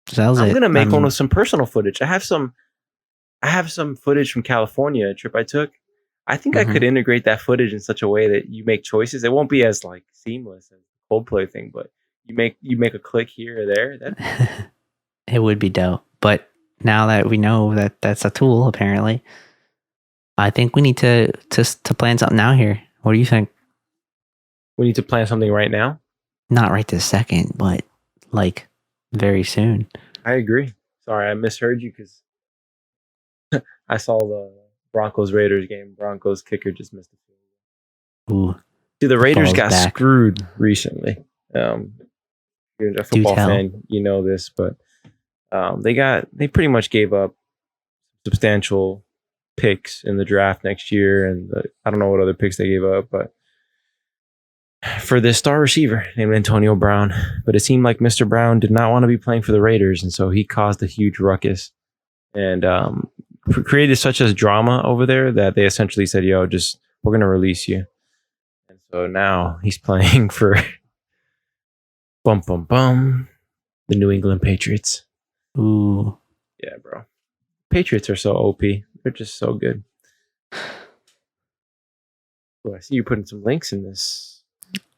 sells it. I'm going to make one with some personal footage. I have some footage from California, a trip I took. I think I could integrate that footage in such a way that you make choices. It won't be as like seamless as the Coldplay thing, but you make a click here or there. It would be dope. But now that we know that that's a tool, apparently, I think we need to plan something out here. What do you think? We need to plan something right now? Not right this second, but like very soon. I agree. Sorry, I misheard you because I saw the Broncos-Raiders game. Broncos kicker just missed a field goal. Ooh. Dude, the Raiders got screwed recently. If you're a football fan, you know this, but they pretty much gave up substantial picks in the draft next year, and I don't know what other picks they gave up, but for this star receiver named Antonio Brown. But it seemed like Mr. Brown did not want to be playing for the Raiders, and so he caused a huge ruckus and created such a drama over there that they essentially said, "Yo, we're gonna release you." And so now he's playing for the New England Patriots. Ooh, yeah, bro. Patriots are so OP. They're just so good. Oh, I see you putting some links in this.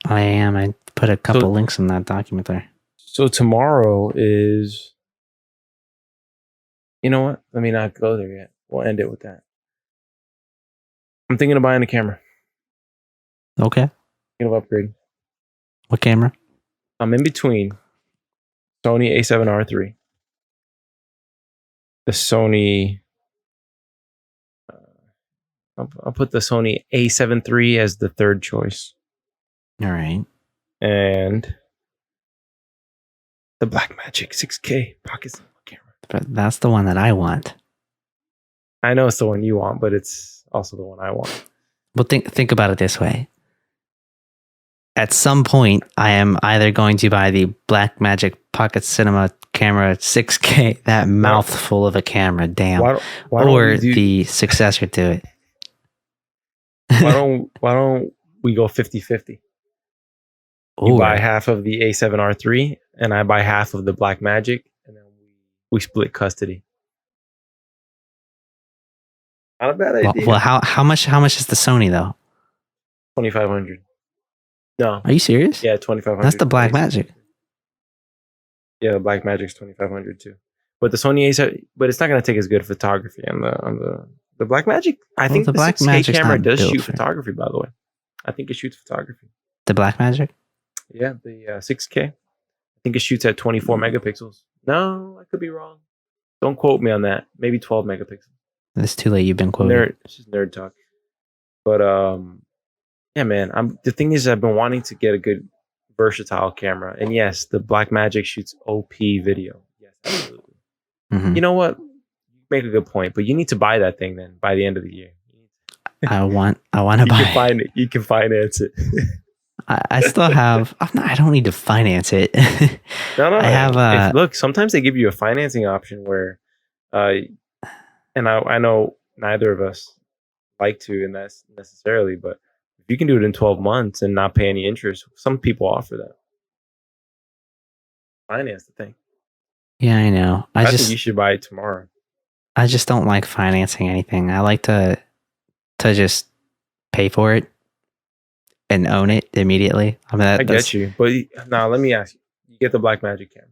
I am. I put a couple links in that document there. So tomorrow is... You know what? Let me not go there yet. We'll end it with that. I'm thinking of buying a camera. Okay. Thinking of upgrading. What camera? I'm in between Sony A7R III, the Sony... I'll put the Sony A7 III as the third choice. All right. And the Blackmagic 6K pocket camera. But that's the one that I want. I know it's the one you want, but it's also the one I want. Well, think about it this way. At some point, I am either going to buy the Blackmagic Pocket Cinema camera 6K, that mouthful of a camera, damn, why don't or we do, the successor to it. why don't we go 50-50? You buy half of the A7R3 and I buy half of the Blackmagic, and then we split custody. Not a bad idea. Well, how much is the Sony though? $2,500. No. Are you serious? Yeah, $2,500. That's the Blackmagic. Yeah, the Blackmagic's $2,500 too. But the Sony A7, but it's not going to take as good photography on the Blackmagic. I think the 6K camera does shoot photography, by the way. I think it shoots photography. The Blackmagic? Yeah, the 6K. I think it shoots at 24 megapixels. No, I could be wrong. Don't quote me on that. Maybe 12 megapixels. It's too late. You've been quoted. It's just nerd talk. But yeah, man. The thing is, I've been wanting to get a good versatile camera, and yes, the Blackmagic shoots OP video. Yes, absolutely. Mm-hmm. You know what? You make a good point, but you need to buy that thing then by the end of the year. I want to buy. You can finance it. I still have. I don't need to finance it. No. I have. Look, sometimes they give you a financing option where, and I know neither of us like to invest necessarily, but if you can do it in 12 months and not pay any interest, some people offer that. Finance the thing. Yeah, I know. I think you should buy it tomorrow. I just don't like financing anything. I like to just pay for it and own it immediately. I mean, I get you, but now let me ask you: you get the Blackmagic camera.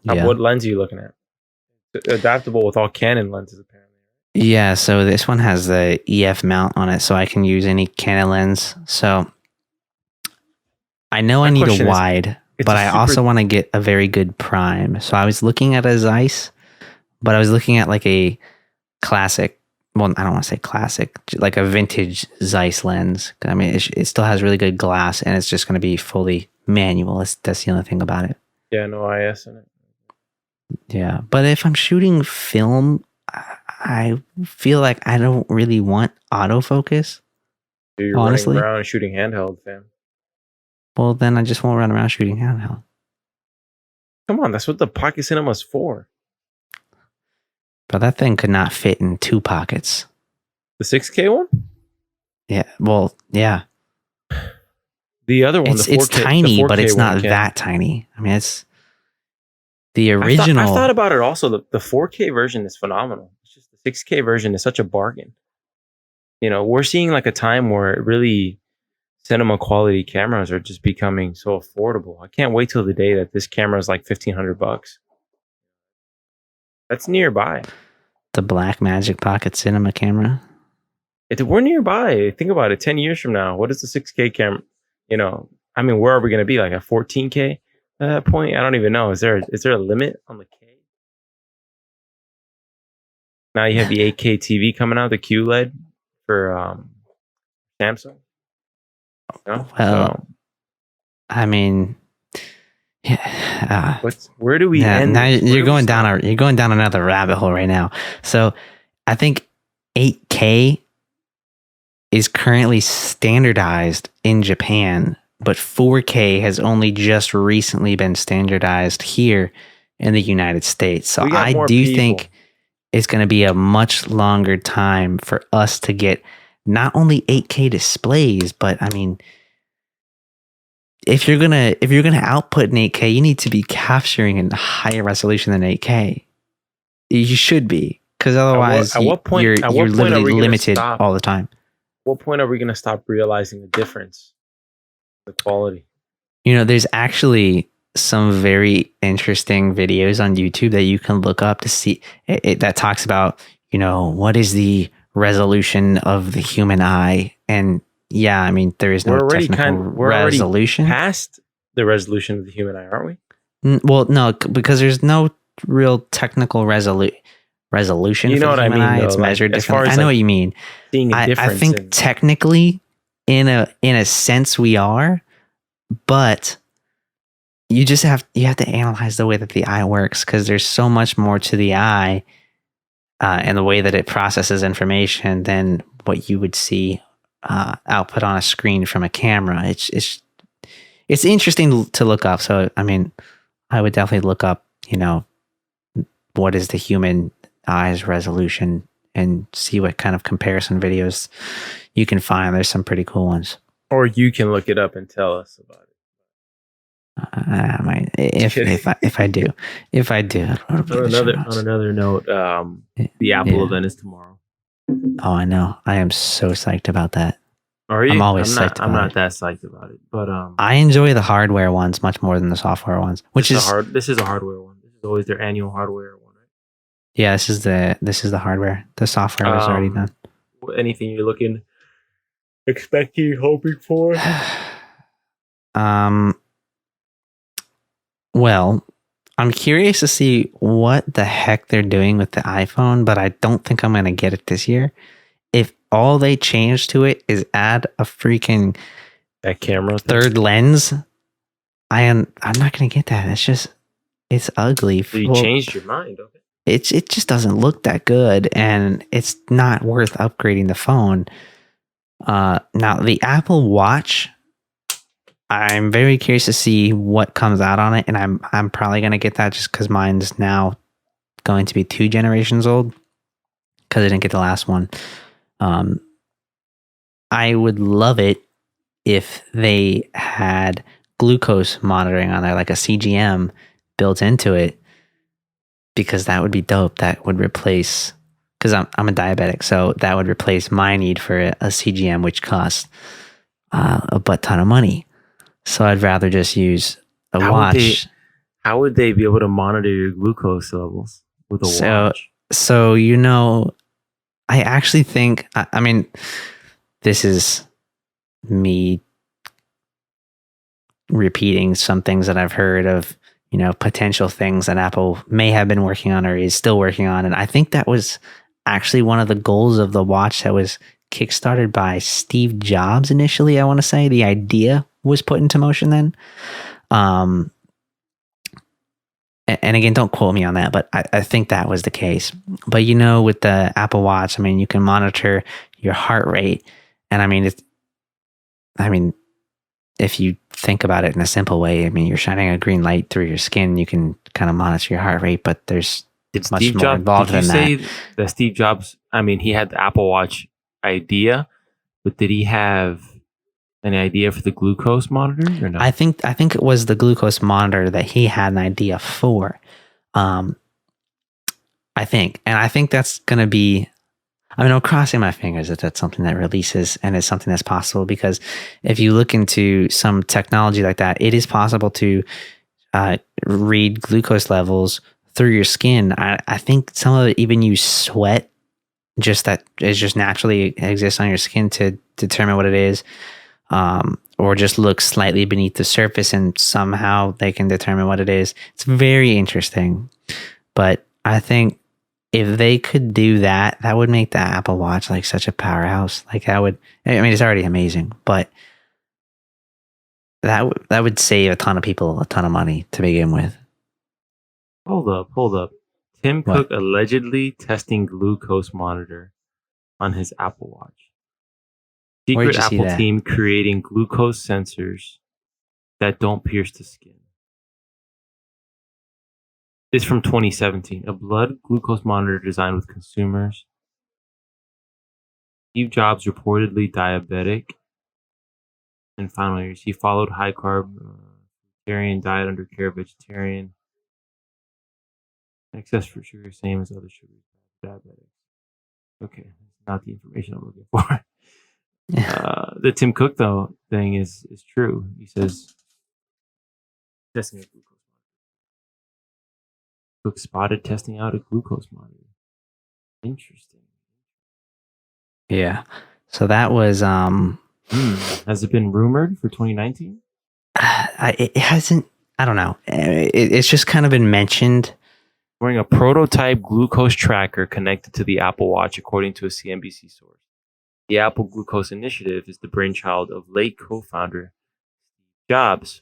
Yeah. What lens are you looking at? Adaptable with all Canon lenses, apparently. Yeah, so this one has the EF mount on it, so I can use any Canon lens. So I know I need a wide, but I also want to get a very good prime. So I was looking at a Zeiss, but I was looking at like a classic. Well, I don't want to say classic, like a vintage Zeiss lens. I mean, it still has really good glass, and it's just going to be fully manual. That's the only thing about it. Yeah, no IS in it. Yeah, but if I'm shooting film, I feel like I don't really want autofocus. You're honestly running around shooting handheld, fam. Well, then I just won't run around shooting handheld. Come on, that's what the Pocket Cinema's for. But that thing could not fit in 2 pockets. The 6K one? Yeah, well, yeah. The other one, it's tiny, but it's not that tiny. I mean, it's the original. I've thought about it also. The 4K version is phenomenal. It's just the 6K version is such a bargain. You know, we're seeing like a time where really cinema quality cameras are just becoming so affordable. I can't wait till the day that this camera is like $1,500. That's nearby. The Blackmagic Pocket Cinema camera. We're nearby. Think about it. 10 years from now, what is the 6K camera? You know, I mean, where are we going to be? Like a 14K at that point? I don't even know. Is there a limit on the K? Now you have the 8K TV coming out, the QLED for Samsung. You know? Well, I mean, yeah. Where do we end? Now you're going down another rabbit hole right now. So I think 8K is currently standardized in Japan, but 4K has only just recently been standardized here in the United States. So I do think it's going to be a much longer time for us to get not only 8K displays, but I mean, if you're gonna output in 8K, you need to be capturing in higher resolution than 8K. You should be, because otherwise, you're literally limited all the time. What point are we going to stop realizing the difference, the quality? You know, there's actually some very interesting videos on YouTube that you can look up to see that talks about, you know, what is the resolution of the human eye. And yeah, I mean, there is no technical resolution. We're already past the resolution of the human eye, aren't we? Well, no, because there's no real technical resolution. You know what I mean? It's measured differently. I know what you mean. I think technically, in a sense, we are, but you have to analyze the way that the eye works, because there's so much more to the eye and the way that it processes information than what you would see output on a screen from a camera. It's interesting to look up. So I mean, I would definitely look up, what is the human eyes resolution and see what kind of comparison videos you can find. There's some pretty cool ones. Or you can look it up and tell us about it. If I do. On another note, the Apple event is tomorrow. Oh, I know. I am so psyched about that. Are you? I'm always psyched. I'm not that psyched about it, but I enjoy the hardware ones much more than the software ones. This is a hardware one. This is always their annual hardware one, right? Yeah, this is the hardware. The software is already done. Anything you're expecting, hoping for? Well, I'm curious to see what the heck they're doing with the iPhone, but I don't think I'm going to get it this year. If all they change to it is add a freaking that camera third lens, I'm not going to get that. It's ugly. So you changed your mind, okay? It just doesn't look that good, and it's not worth upgrading the phone. Now the Apple Watch, I'm very curious to see what comes out on it, and I'm probably going to get that just because mine's now going to be 2 generations old because I didn't get the last one. I would love it if they had glucose monitoring on there, like a CGM built into it, because that would be dope. That would replace, because I'm a diabetic, so that would replace my need for a CGM, which costs a butt ton of money. So I'd rather just use a watch. How would they be able to monitor your glucose levels with a watch? So, I actually think, I mean, this is me repeating some things that I've heard of, potential things that Apple may have been working on or is still working on. And I think that was actually one of the goals of the watch that was kickstarted by Steve Jobs initially, I want to say. The idea was put into motion then. And again, don't quote me on that, but I think that was the case. But with the Apple Watch, I mean, you can monitor your heart rate. And I mean, if you think about it in a simple way, I mean, you're shining a green light through your skin, you can kind of monitor your heart rate, but there's much more involved than that. Did you say that Steve Jobs, I mean, he had the Apple Watch idea, but did he have an idea for the glucose monitor or no? I think it was the glucose monitor that he had an idea for. I think that's going to be, I'm crossing my fingers that that's something that releases and it's something that's possible, because if you look into some technology like that, it is possible to read glucose levels through your skin. I think some of it even use sweat, just that is just naturally exists on your skin to determine what it is. Or just look slightly beneath the surface and somehow they can determine what it is. It's very interesting. But I think if they could do that, that would make the Apple Watch like such a powerhouse. Like it's already amazing, but that would save a ton of people a ton of money to begin with. Hold up. Tim Cook allegedly testing glucose monitor on his Apple Watch. Secret Apple team creating glucose sensors that don't pierce the skin. It's from 2017. A blood glucose monitor designed with consumers. Steve Jobs reportedly diabetic. And finally, he followed high carb vegetarian diet under care of vegetarian. Excess for sugar, same as other sugars. Diabetic. Okay, that's not the information I'm looking for. The Tim Cook though thing is true. He says testing a glucose monitor. Cook spotted testing out a glucose monitor. Interesting. Yeah. So that was has it been rumored for 2019? It hasn't. I don't know. It's just kind of been mentioned. Wearing a prototype glucose tracker connected to the Apple Watch, according to a CNBC source. The Apple Glucose Initiative is the brainchild of late co-founder Jobs.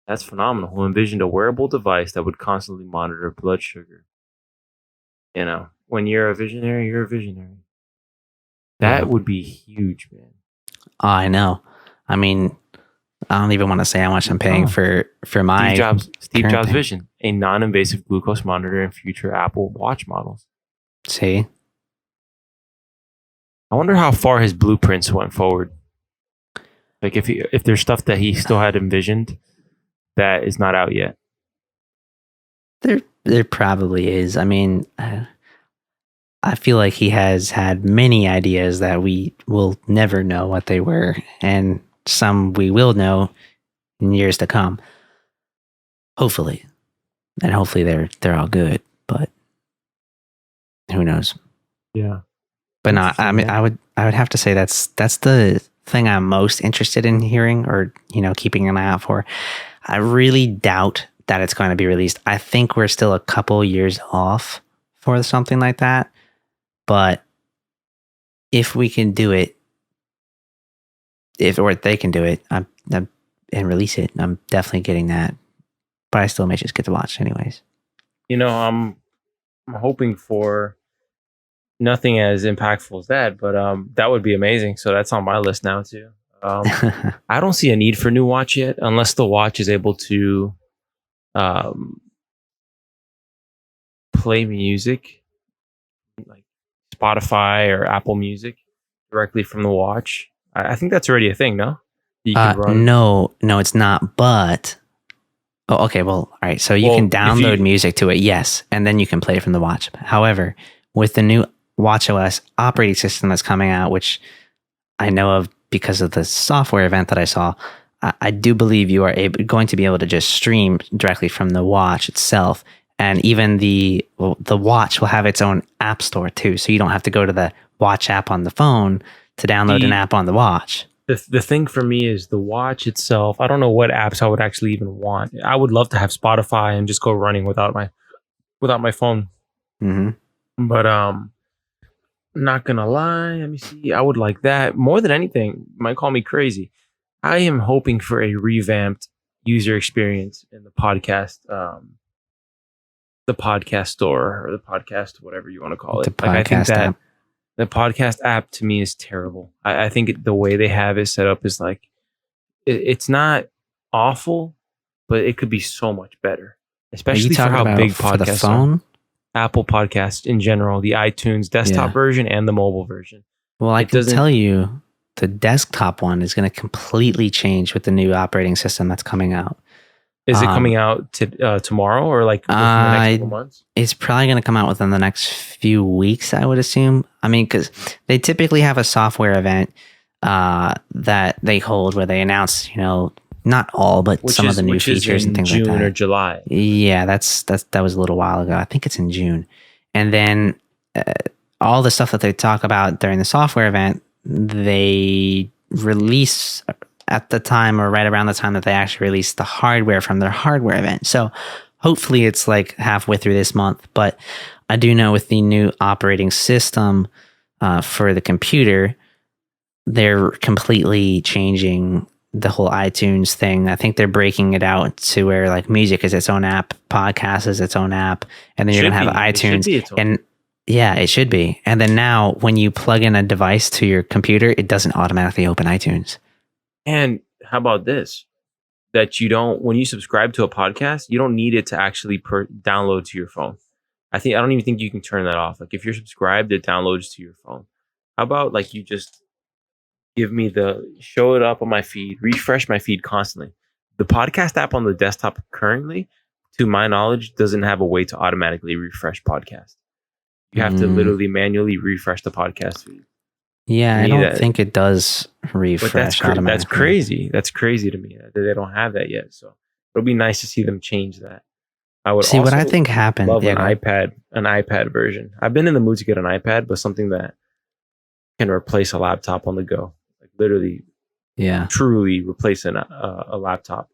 That's phenomenal. Who envisioned a wearable device that would constantly monitor blood sugar. When you're a visionary, you're a visionary. That would be huge, man. I know. I mean, I don't even want to say how much I'm paying for my Steve current Jobs' thing. vision: a non-invasive glucose monitor in future Apple Watch models. See, I wonder how far his blueprints went forward. Like if there's stuff that he still had envisioned that is not out yet. there probably is. I mean, I feel like he has had many ideas that we will never know what they were, and some we will know in years to come. Hopefully, and hopefully they're all good. But who knows? Yeah. But no, I mean, I would have to say that's the thing I'm most interested in hearing, or keeping an eye out for. I really doubt that it's going to be released. I think we're still a couple years off for something like that. But if we can do it, or they can do it, I'm and release it, I'm definitely getting that. But I still may just get to watch anyways. I'm hoping for nothing as impactful as that, but that would be amazing. So that's on my list now too. I don't see a need for a new watch yet, unless the watch is able to play music like Spotify or Apple Music directly from the watch. I think that's already a thing, no? You can run. No, it's not. But okay. Well, all right. So you can download music to it, yes, and then you can play it from the watch. However, with the new watchOS operating system that's coming out, which I know of because of the software event that I saw, I do believe you are going to be able to just stream directly from the watch itself. And even the watch will have its own app store too. So you don't have to go to the watch app on the phone to download an app on the watch. The thing for me is the watch itself. I don't know what apps I would actually even want. I would love to have Spotify and just go running without my phone. Mm-hmm. But not gonna lie, let me see. I would like that more than anything. You might call me crazy. I am hoping for a revamped user experience in the podcast store, or the podcast, whatever you want to call it. I think that app. The podcast app to me is terrible. I think the way they have it set up is like, it's not awful, but it could be so much better. Especially for how big podcasts are. Apple Podcasts in general, the iTunes desktop version and the mobile version. Well, I can tell you the desktop one is going to completely change with the new operating system that's coming out. Is it coming out tomorrow, or like within the next couple months? It's probably going to come out within the next few weeks, I would assume. I mean, because they typically have a software event that they hold where they announce, not all, but some of the new features and things like that. June or July. Yeah, that was a little while ago. I think it's in June. And then all the stuff that they talk about during the software event, they release at the time, or right around the time that they actually release the hardware from their hardware event. So hopefully it's like halfway through this month. But I do know with the new operating system for the computer, they're completely changing the whole iTunes thing. I think they're breaking it out to where like music is its own app, podcast is its own app, and then you're going to have iTunes. And yeah, it should be. And then now when you plug in a device to your computer, it doesn't automatically open iTunes. And how about this? That when you subscribe to a podcast, you don't need it to actually download to your phone. I don't even think you can turn that off. Like if you're subscribed, it downloads to your phone. How about like you just give me show it up on my feed, refresh my feed constantly. The podcast app on the desktop currently, to my knowledge, doesn't have a way to automatically refresh podcast. You have to literally manually refresh the podcast feed. Yeah, I don't think it does refresh automatically. That's crazy. That's crazy to me that they don't have that yet. So it'll be nice to see them change that. I would see what I think happened. Love an iPad version. I've been in the mood to get an iPad, but something that can replace a laptop on the go. Like literally, truly replace a laptop.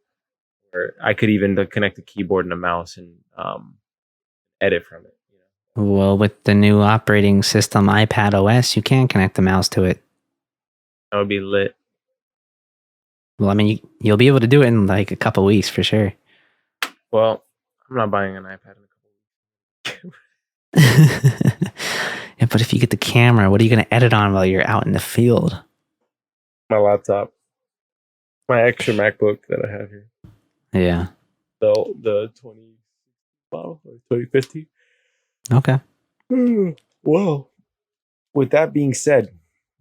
Where I could even connect a keyboard and a mouse and edit from it. Well, with the new operating system, iPad OS, you can connect the mouse to it. That would be lit. Well, I mean, you'll be able to do it in like a couple weeks for sure. Well, I'm not buying an iPad in a couple weeks. Yeah, but if you get the camera, what are you going to edit on while you're out in the field? My laptop. My extra MacBook that I have here. Yeah. The 20 model or 2050. Okay. Well, with that being said,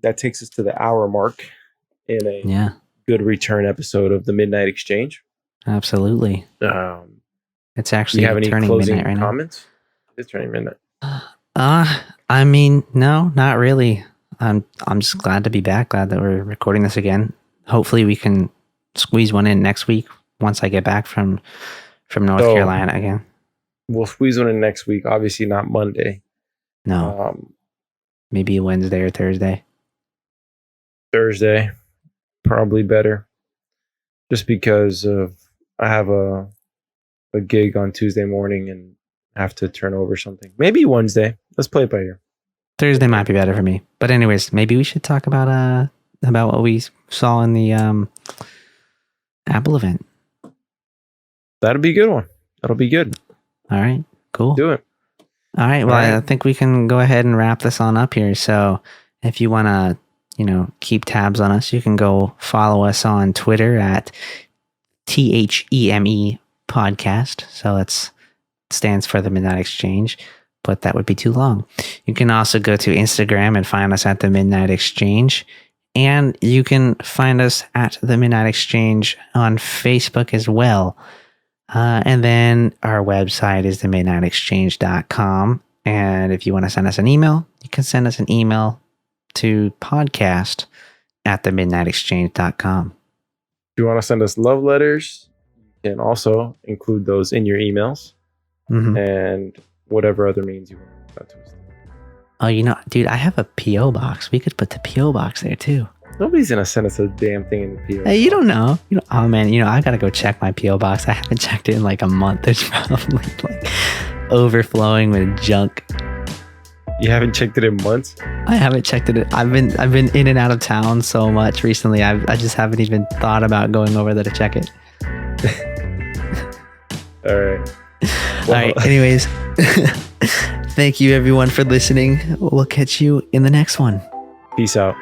that takes us to the hour mark in a good return episode of the Midnight Exchange. Absolutely. It's actually do you have any turning closing midnight right comments? It's turning midnight. I mean, no, not really. I'm just glad to be back. Glad that we're recording this again. Hopefully, we can squeeze one in next week once I get back from North Carolina again. We'll squeeze one in next week. Obviously, not Monday. No. Maybe Wednesday or Thursday. Thursday, probably better. Just because I have a gig on Tuesday morning and have to turn over something. Maybe Wednesday. Let's play it by ear. Thursday might be better for me. But anyways, maybe we should talk about what we saw in the Apple event. That'll be a good one. That'll be good. All right. Cool. Do it. All right. Well, I think we can go ahead and wrap this on up here. So if you want to, keep tabs on us, you can go follow us on Twitter at THEME podcast. So that stands for the Midnight Exchange, but that would be too long. You can also go to Instagram and find us at the Midnight Exchange. And you can find us at the Midnight Exchange on Facebook as well. And then our website is themidnightexchange.com. And if you want to send us an email, you can send us an email to podcast@themidnightexchange.com. If you want to send us love letters, you can also include those in your emails. Mm-hmm. And whatever other means you want to us. Oh, dude, I have a P.O. box. We could put the P.O. box there too. Nobody's going to send us a damn thing in the P.O. box. Hey, you don't know. Oh man, I got to go check my P.O. box. I haven't checked it in like a month. It's probably like overflowing with junk. You haven't checked it in months? I haven't checked it. I've been in and out of town so much recently. I just haven't even thought about going over there to check it. All right. All right. Anyways, thank you everyone for listening. We'll catch you in the next one. Peace out.